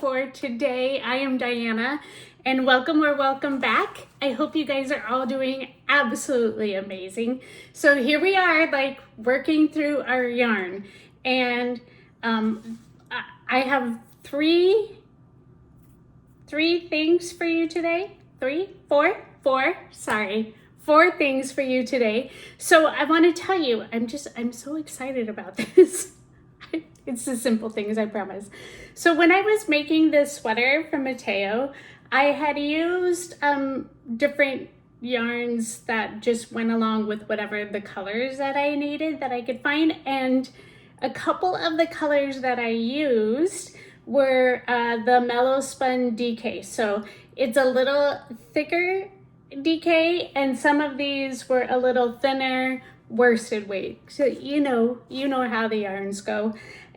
for today. I am Diana and welcome or welcome back. I hope you guys are all doing absolutely amazing. So here we are, like working through our yarn, and I have three things for you today. Four things for you today. So I want to tell you, I'm so excited about this. It's the simple things, I promise. So when I was making this sweater for Mateo, I had used different yarns that just went along with whatever the colors that I needed that I could find. And a couple of the colors that I used were the Mellowspun DK. So it's a little thicker DK, and some of these were a little thinner worsted weight. So you know how the yarns go.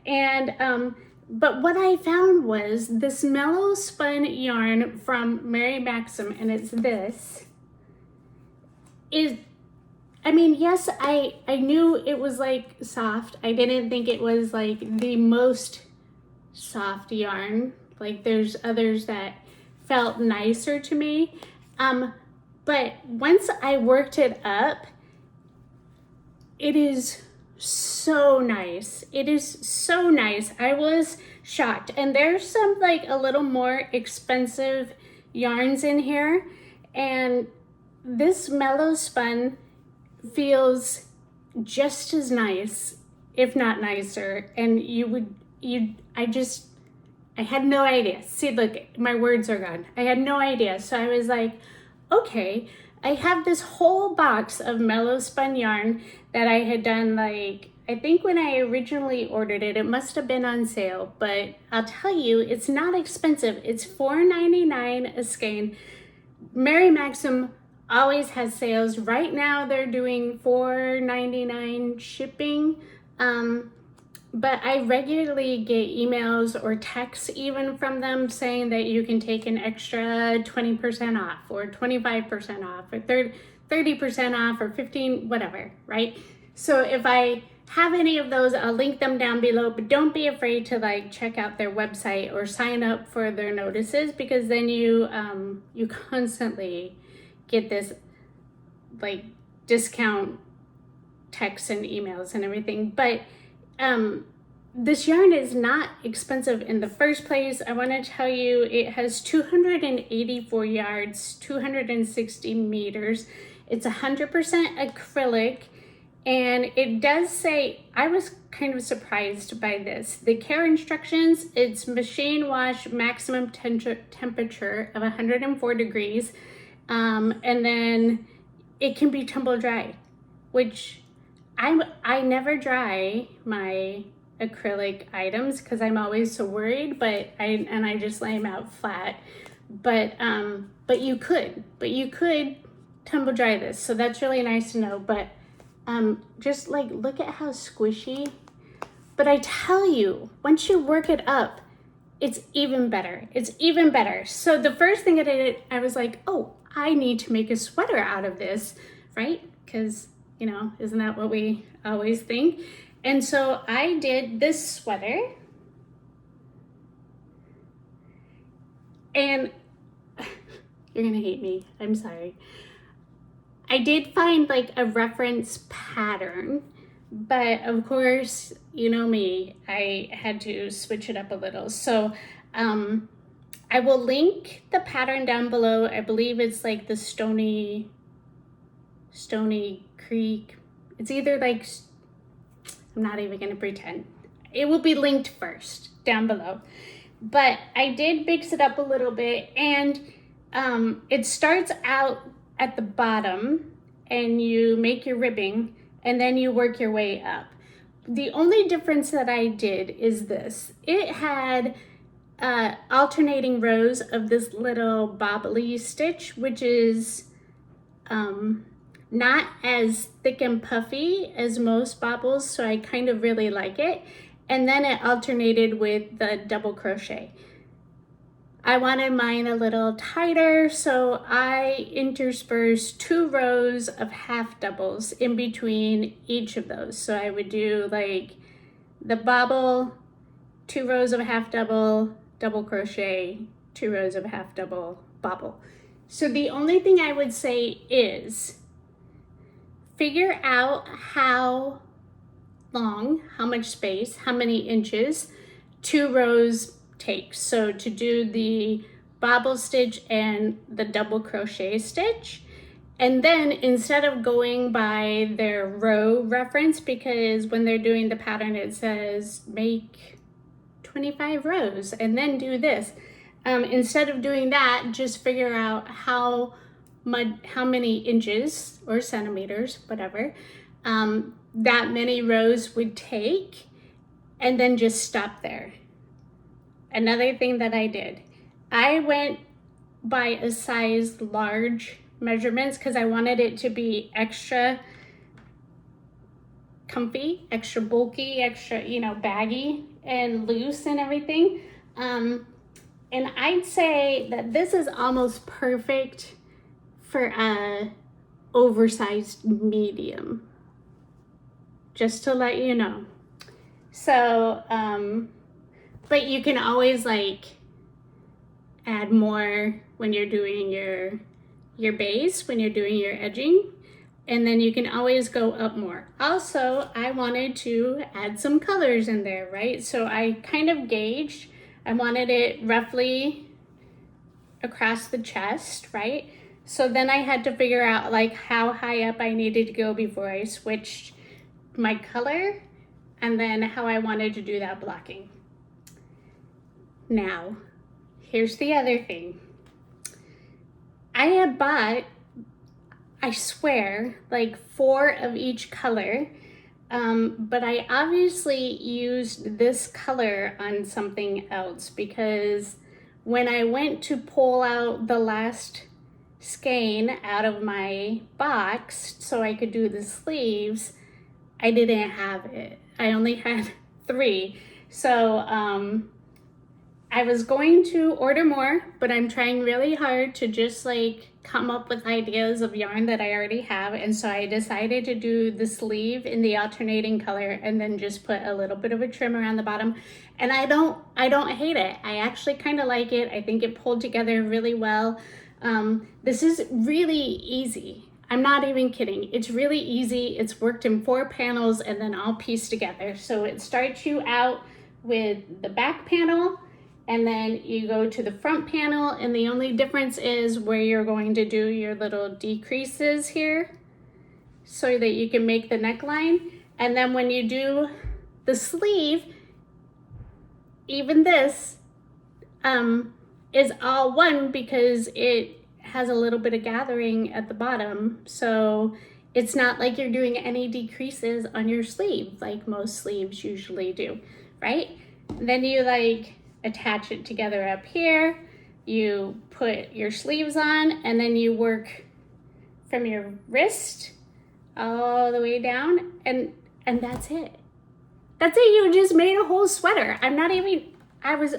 And but what I found was this Mellowspun yarn from Mary Maxim, and it's this. I mean, yes, I knew it was like soft. I didn't think it was like the most soft yarn. Like there's others that felt nicer to me. But once I worked it up, it is so nice. It is so nice. I was shocked. And there's some like a little more expensive yarns in here. And this Mellowspun feels just as nice, if not nicer. And I had no idea. See, look, my words are gone. I had no idea. So I was like, okay, I have this whole box of Mellowspun yarn that I had done, like, I think when I originally ordered it, it must have been on sale, but I'll tell you, it's not expensive. It's $4.99 a skein. Mary Maxim always has sales. Right now they're doing $4.99 shipping. But I regularly get emails or texts even from them saying that you can take an extra 20% off or 25% off or 30% off or 15, whatever, right? So if I have any of those, I'll link them down below, but don't be afraid to like check out their website or sign up for their notices, because then you constantly get this like discount texts and emails and everything. But this yarn is not expensive in the first place. I want to tell you, it has 284 yards, 260 meters. It's 100% acrylic, and it does say, I was kind of surprised by this. The care instructions, it's machine wash, maximum temperature of 104 degrees, and then it can be tumble dry, which I never dry my acrylic items because I'm always so worried, but I just lay them out flat. But you could tumble dry this, so that's really nice to know. But just like look at how squishy. But I tell you, once you work it up, it's even better. It's even better. So the first thing I did, I was like, oh, I need to make a sweater out of this, right? Because isn't that what we always think? And so I did this sweater, and you're gonna hate me, I'm sorry. I did find like a reference pattern, but of course, you know me, I had to switch it up a little. So I will link the pattern down below. I believe it's like the Stony Creek. It's either like, I'm not even gonna pretend. It will be linked first down below. But I did mix it up a little bit, and it starts out at the bottom and you make your ribbing and then you work your way up. The only difference that I did is this. It had alternating rows of this little bobbly stitch, which is not as thick and puffy as most bobbles, so I kind of really like it. And then it alternated with the double crochet. I wanted mine a little tighter, so I interspersed 2 rows of half doubles in between each of those. So I would do like the bobble, 2 rows of half double, double crochet, 2 rows of half double bobble. So the only thing I would say is figure out how long, how much space, how many inches 2 rows takes. So to do the bobble stitch and the double crochet stitch, and then instead of going by their row reference, because when they're doing the pattern it says make 25 rows and then do this, instead of doing that, just figure out how many inches or centimeters, whatever, that many rows would take, and then just stop there. Another thing that I did, I went by a size large measurements because I wanted it to be extra comfy, extra bulky, extra, baggy and loose and everything. And I'd say that this is almost perfect for a oversized medium, just to let you know. So, but you can always add more when you're doing your base, when you're doing your edging, and then you can always go up more. Also, I wanted to add some colors in there, right? So I kind of gauged, I wanted it roughly across the chest, right? So then I had to figure out how high up I needed to go before I switched my color, and then how I wanted to do that blocking. Now, here's the other thing. I had bought, I swear, 4 of each color, but I obviously used this color on something else, because when I went to pull out the last skein out of my box so I could do the sleeves, I didn't have it. I only had 3. So I was going to order more, but I'm trying really hard to just come up with ideas of yarn that I already have. And so I decided to do the sleeve in the alternating color and then just put a little bit of a trim around the bottom. And I don't hate it. I actually kind of like it. I think it pulled together really well. This is really easy. I'm not even kidding. It's really easy. It's worked in 4 panels and then all pieced together. So it starts you out with the back panel, and then you go to the front panel, and the only difference is where you're going to do your little decreases here so that you can make the neckline. And then when you do the sleeve, even this is all one because it has a little bit of gathering at the bottom. So it's not like you're doing any decreases on your sleeve like most sleeves usually do, right? And then you attach it together up here, you put your sleeves on, and then you work from your wrist all the way down, and that's it. That's it. You just made a whole sweater. I was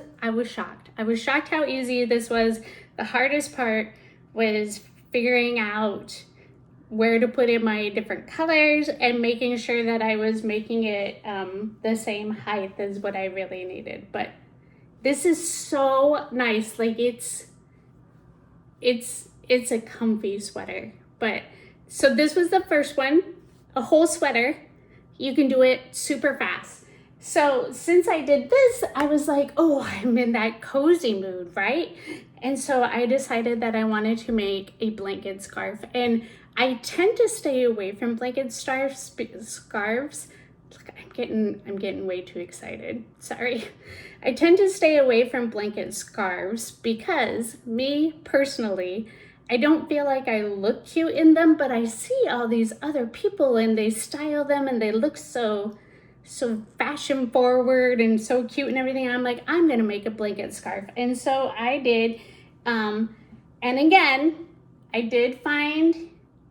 shocked. I was shocked how easy this was. The hardest part was figuring out where to put in my different colors and making sure that I was making it the same height as what I really needed. But this is so nice. It's a comfy sweater. But so this was the first one, a whole sweater. You can do it super fast. So since I did this, I was like, oh, I'm in that cozy mood, right? And so I decided that I wanted to make a blanket scarf. And I tend to stay away from blanket scarves. Look, I'm getting way too excited. Sorry. I tend to stay away from blanket scarves because me personally, I don't feel like I look cute in them, but I see all these other people and they style them and they look so fashion forward and so cute and everything. I'm like, I'm gonna make a blanket scarf. And so I did, and again, I did find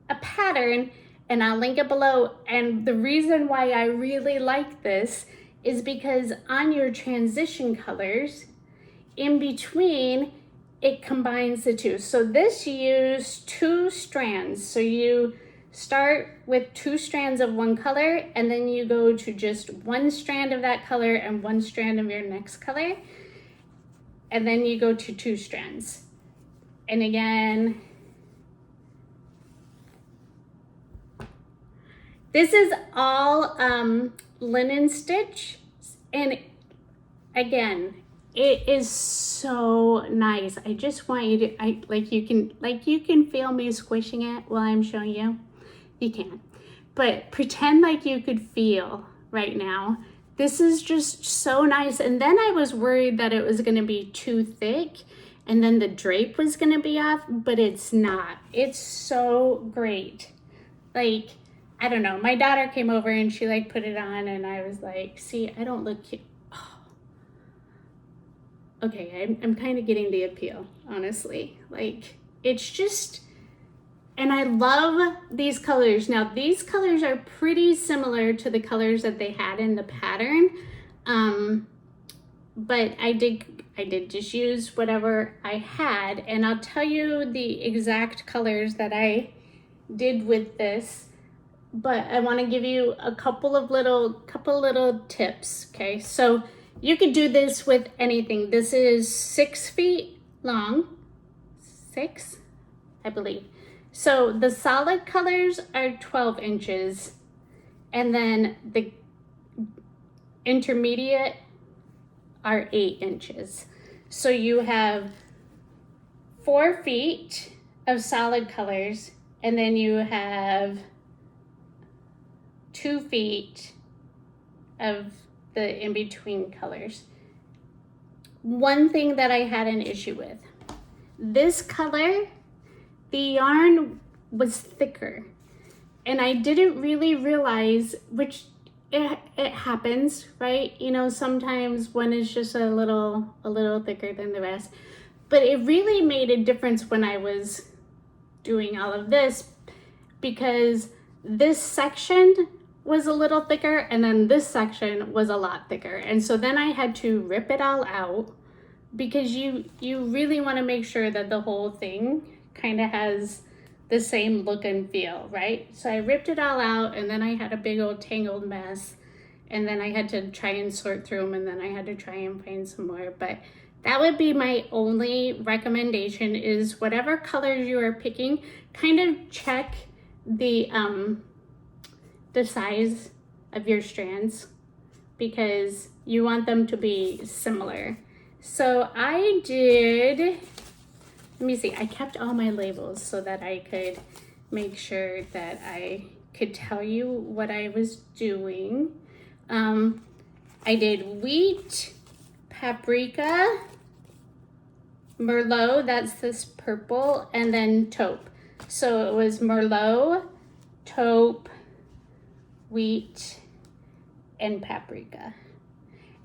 a pattern, and I'll link it below. And the reason why I really like this is because on your transition colors, in between, it combines the two. So this used 2 strands. So you start with 2 strands of one color, and then you go to just 1 strand of that color and 1 strand of your next color. and then you go to 2 strands. And again, this is all linen stitch, and again, it is so nice. I just want you to, you can feel me squishing it while I'm showing you. You can, but pretend like you could feel right now. This is just so nice. And then I was worried that it was gonna be too thick and then the drape was gonna be off, but it's not. It's so great. Like, I don't know, my daughter came over and she like put it on and I was like, see, I don't look cute. Oh. Okay, I'm kind of getting the appeal, honestly. Like, it's just, and I love these colors. Now, these colors are pretty similar to the colors that they had in the pattern. But I did just use whatever I had, and I'll tell you the exact colors that I did with this. But I want to give you a couple little tips, okay? So you could do this with anything. This is 6 feet long, 6, I believe. So the solid colors are 12 inches, and then the intermediate are 8 inches. So you have 4 feet of solid colors, and then you have 2 feet of the in-between colors. One thing that I had an issue with, this color, the yarn was thicker, and I didn't really realize, which it happens, right? You know, sometimes one is just a little thicker than the rest, but it really made a difference when I was doing all of this, because this section was a little thicker and then this section was a lot thicker. And so then I had to rip it all out, because you really want to make sure that the whole thing kind of has the same look and feel, right? So I ripped it all out, and then I had a big old tangled mess, and then I had to try and sort through them, and then I had to try and find some more. But that would be my only recommendation, is whatever colors you are picking, kind of check the size of your strands, because you want them to be similar. So I did, let me see, I kept all my labels so that I could make sure that I could tell you what I was doing. I did wheat, paprika, merlot, that's this purple, and then taupe. So it was merlot, taupe, wheat, and paprika.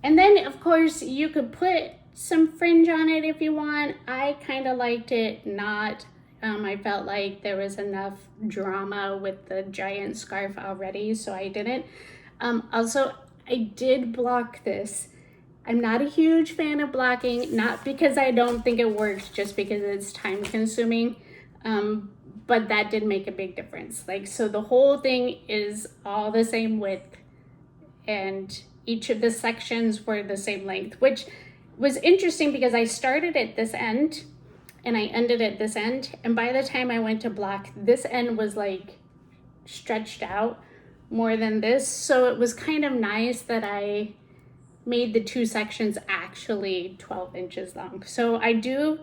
And then of course you could put some fringe on it if you want. I kind of liked it not. I felt like there was enough drama with the giant scarf already, so I didn't. Also, I did block this. I'm not a huge fan of blocking, not because I don't think it works, just because it's time consuming. But that did make a big difference. Like, so the whole thing is all the same width, and each of the sections were the same length, which was interesting because I started at this end and I ended at this end. And by the time I went to block, this end was like stretched out more than this. So it was kind of nice that I made the 2 sections actually 12 inches long. So I do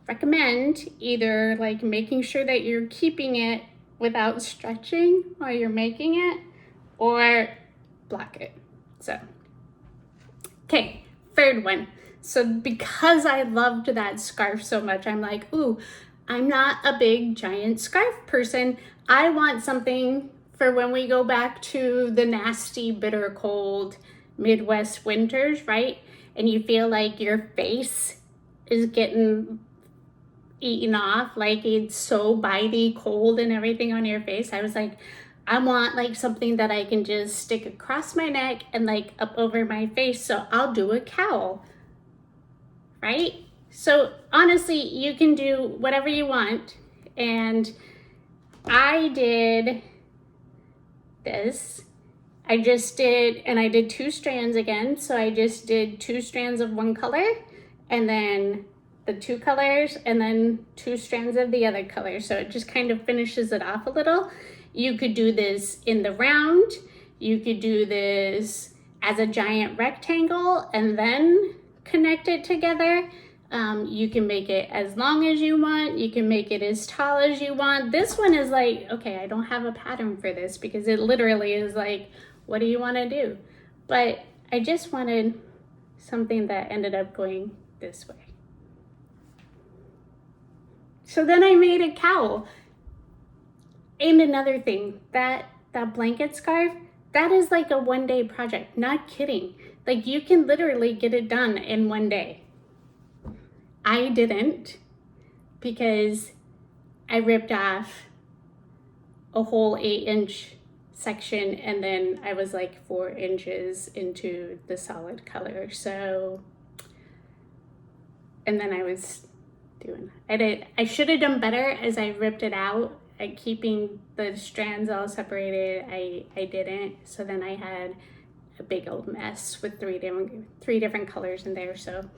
recommend either like making sure that you're keeping it without stretching while you're making it, or block it. So, okay, third one. So because I loved that scarf so much, I'm like, ooh, I'm not a big giant scarf person. I want something for when we go back to the nasty, bitter cold Midwest winters, right? And you feel like your face is getting eaten off, like it's so bitey cold and everything on your face. I was like, I want like something that I can just stick across my neck and like up over my face. So I'll do a cowl, right? So honestly, you can do whatever you want. And I did this. I just did, and I did 2 strands again. So I just did 2 strands of one color, and then the 2 colors, and then 2 strands of the other color. So it just kind of finishes it off a little. You could do this in the round. You could do this as a giant rectangle and then connect it together. You can make it as long as you want. You can make it as tall as you want. This one is like, okay, I don't have a pattern for this because it literally is like, what do you want to do? But I just wanted something that ended up going this way. So then I made a cowl. And another thing, that blanket scarf, that is like a one-day project, not kidding. Like you can literally get it done in one day. I didn't, because I ripped off a whole 8-inch section and then I was like 4 inches into the solid color. So, and then I was I should have done better as I ripped it out at keeping the strands all separated. I didn't. So then I had a big old mess with three different colors in there. So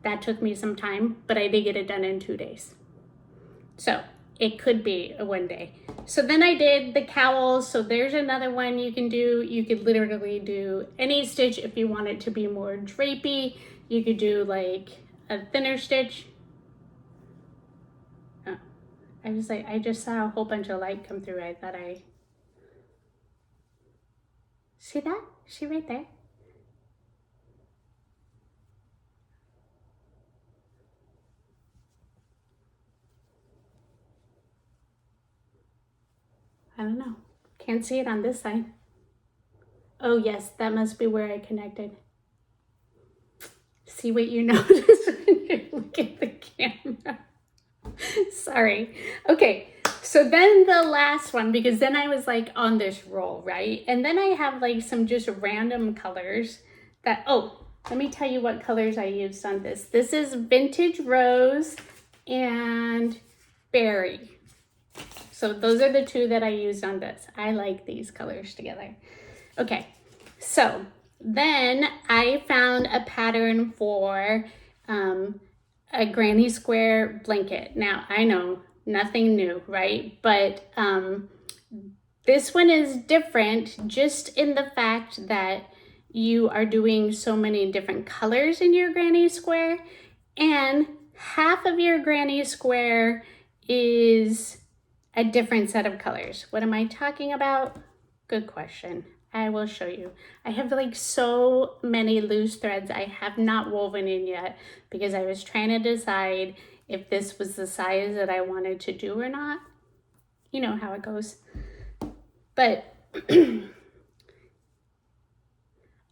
that took me some time, but I did get it done in 2 days. So it could be a one day. So then I did the cowl. So there's another one you can do. You could literally do any stitch if you want it to be more drapey. You could do like a thinner stitch. I was like, I just saw a whole bunch of light come through. I thought see that? She right there. I don't know. Can't see it on this side. Oh yes, that must be where I connected. See what you notice when you look at the camera. Sorry. Okay, so then the last one, because then I was like on this roll, right? And then I have like some just random colors that, oh, let me tell you what colors I used on this. This is Vintage Rose and Berry. So those are the 2 that I used on this. I like these colors together. Okay, so then I found a pattern for a granny square blanket. Now, I know, nothing new, right? But this one is different just in the fact that you are doing so many different colors in your granny square, and half of your granny square is a different set of colors. What am I talking about? Good question. I will show you. I have like so many loose threads I have not woven in yet because I was trying to decide if this was the size that I wanted to do or not. You know how it goes. But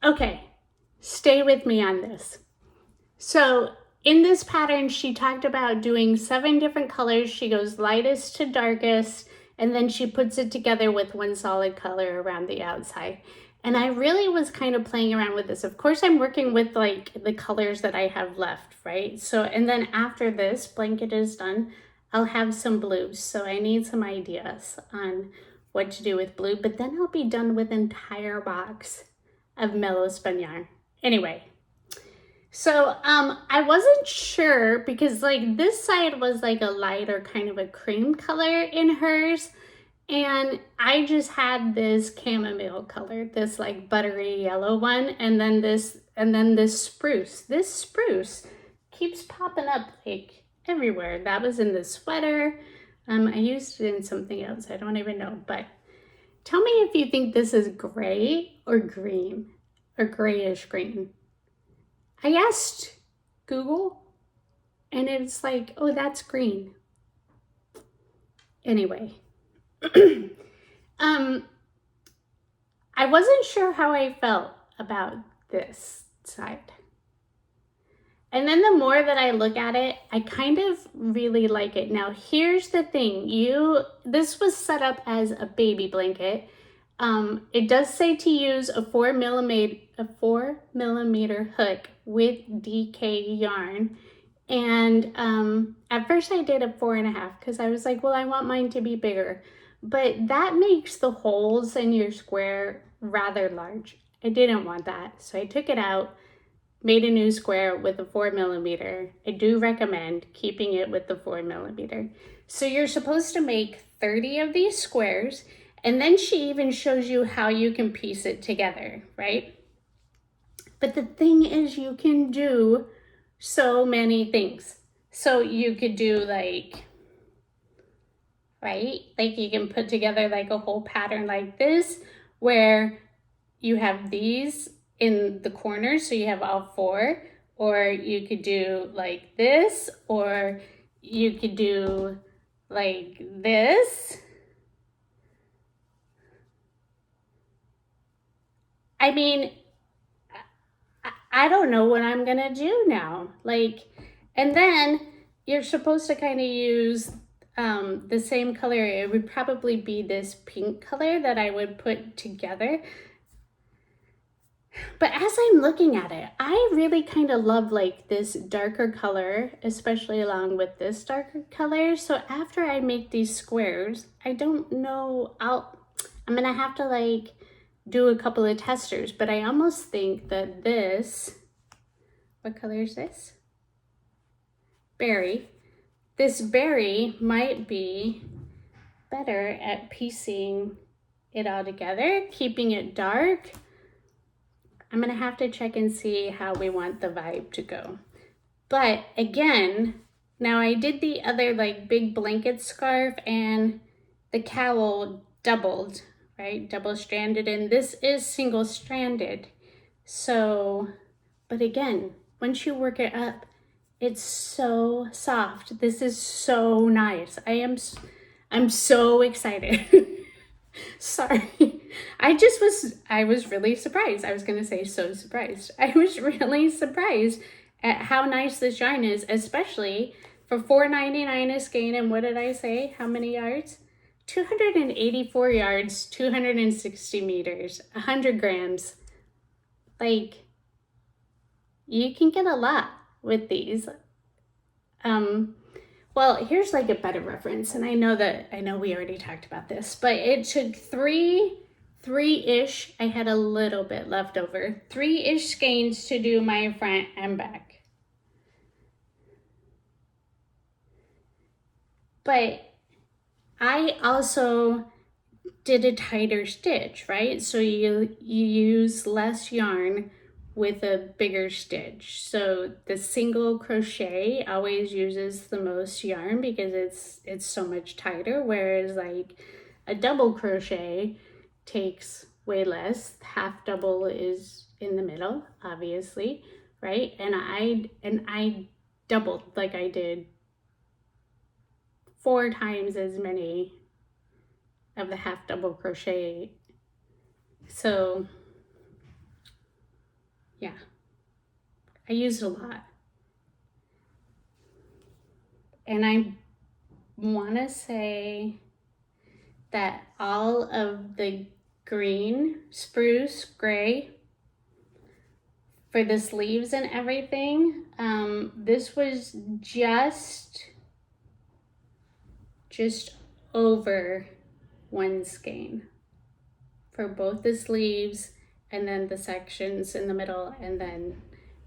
okay, stay with me on this. So in this pattern, she talked about doing 7 different colors. She goes lightest to darkest, and then she puts it together with one solid color around the outside. And I really was kind of playing around with this. Of course, I'm working with like the colors that I have left, right? So, and then after this blanket is done, I'll have some blues. So I need some ideas on what to do with blue, but then I'll be done with an entire box of Mellowspun yarn. Anyway, so I wasn't sure because like this side was like a lighter kind of a cream color in hers, and I just had this chamomile color, this like buttery yellow one, and then this spruce. This spruce keeps popping up like everywhere. That was in the sweater. I used it in something else. I don't even know, but tell me if you think this is gray or green or grayish green. I asked Google and it's like, oh, that's green. Anyway, I wasn't sure how I felt about this side. And then the more that I look at it, I kind of really like it. Now, here's the thing. This was set up as a baby blanket. It does say to use a 4 millimeter hook with DK yarn. And at first I did a 4.5 because I was like, well, I want mine to be bigger. But that makes the holes in your square rather large. I didn't want that, so I took it out. made a new square with a 4mm. I do recommend keeping it with the 4mm. So you're supposed to make 30 of these squares, and then she even shows you how you can piece it together, right? But the thing is, you can do so many things. So you could do like, right? Like you can put together like a whole pattern like this, where you have these in the corners, so you have all 4, or you could do like this, or you could do like this. I mean, I don't know what I'm gonna do now. Like, and then you're supposed to kind of use the same color. It would probably be this pink color that I would put together. But as I'm looking at it, I really kind of love like this darker color, especially along with this darker color. So after I make these squares, I don't know, I'm gonna have to like do a couple of testers, but I almost think that this, what color is this? Berry. This berry might be better at piecing it all together, keeping it dark. I'm gonna have to check and see how we want the vibe to go. But again, now I did the other like big blanket scarf and the cowl doubled, right? Double-stranded, and this is single-stranded. So, but again, once you work it up, it's so soft. This is so nice. I'm so excited. Sorry. I was really surprised. I was going to say so surprised. I was really surprised at how nice this yarn is, especially for $4.99 a skein. And what did I say? How many yards? 284 yards, 260 meters, 100 grams. Like, you can get a lot with these. Well, here's like a better reference, and I know we already talked about this, but it took three-ish, I had a little bit left over, 3-ish skeins to do my front and back. But I also did a tighter stitch, right? So you use less yarn with a bigger stitch. So the single crochet always uses the most yarn because it's so much tighter, whereas like a double crochet takes way less. Half double is in the middle, obviously, right? And I doubled, like I did 4 times as many of the half double crochet. So yeah, I used a lot. And I want to say that all of the green, spruce, gray for the sleeves and everything, this was just over 1 skein for both the sleeves, and then the sections in the middle, and then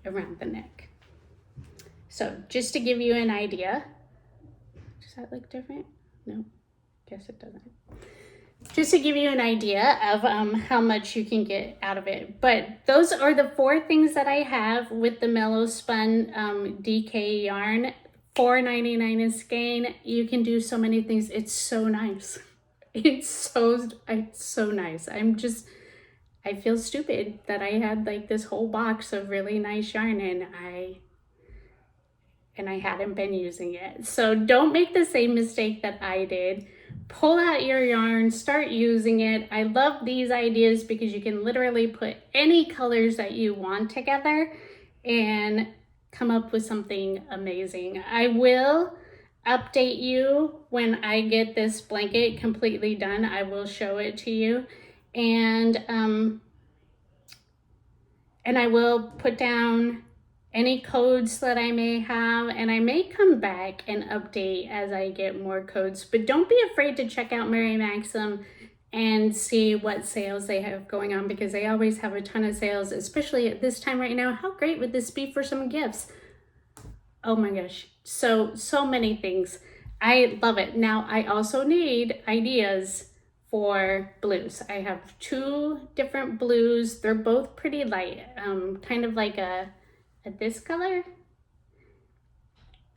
around the neck. So just to give you an idea, does that look different? No, guess it doesn't. Just to give you an idea of how much you can get out of it. But those are the 4 things that I have with the Mellowspun DK yarn. $4.99 a skein. You can do so many things. It's so nice. It's so nice. I feel stupid that I had like this whole box of really nice yarn and I hadn't been using it. So don't make the same mistake that I did. Pull out your yarn, start using it. I love these ideas because you can literally put any colors that you want together and come up with something amazing. I will update you when I get this blanket completely done. I will show it to you. And I will put down any codes that I may have, and I may come back and update as I get more codes. But don't be afraid to check out Mary Maxim and see what sales they have going on, because they always have a ton of sales, especially at this time right now. How great would this be for some gifts? Oh my gosh, so many things. I love it. Now I also need ideas for blues. I have 2 different blues. They're both pretty light, kind of like a this color,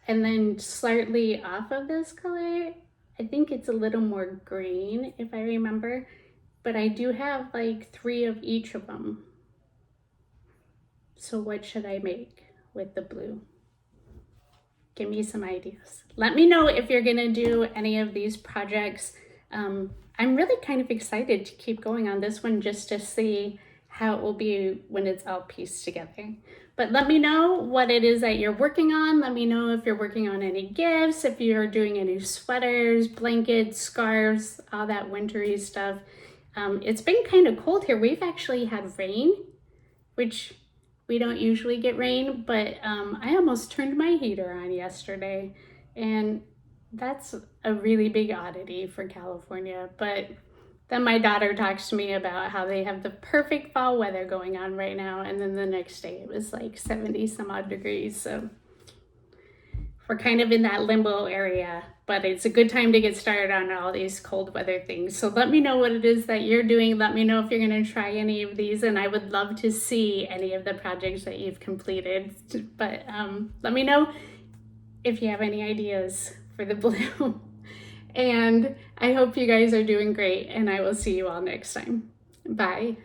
and then slightly off of this color. I think it's a little more green if I remember, but I do have like 3 of each of them. So what should I make with the blue? Give me some ideas. Let me know if you're gonna do any of these projects. I'm really kind of excited to keep going on this one just to see how it will be when it's all pieced together. But let me know what it is that you're working on. Let me know if you're working on any gifts, if you're doing any sweaters, blankets, scarves, all that wintry stuff. It's been kind of cold here. We've actually had rain, which we don't usually get rain, but I almost turned my heater on yesterday, and that's a really big oddity for California. But then my daughter talks to me about how they have the perfect fall weather going on right now, and then the next day it was like 70 some odd degrees. So we're kind of in that limbo area, but it's a good time to get started on all these cold weather things. So let me know what it is that you're doing. Let me know if you're going to try any of these, and I would love to see any of the projects that you've completed. But let me know if you have any ideas for the blue. And I hope you guys are doing great, and I will see you all next time. Bye.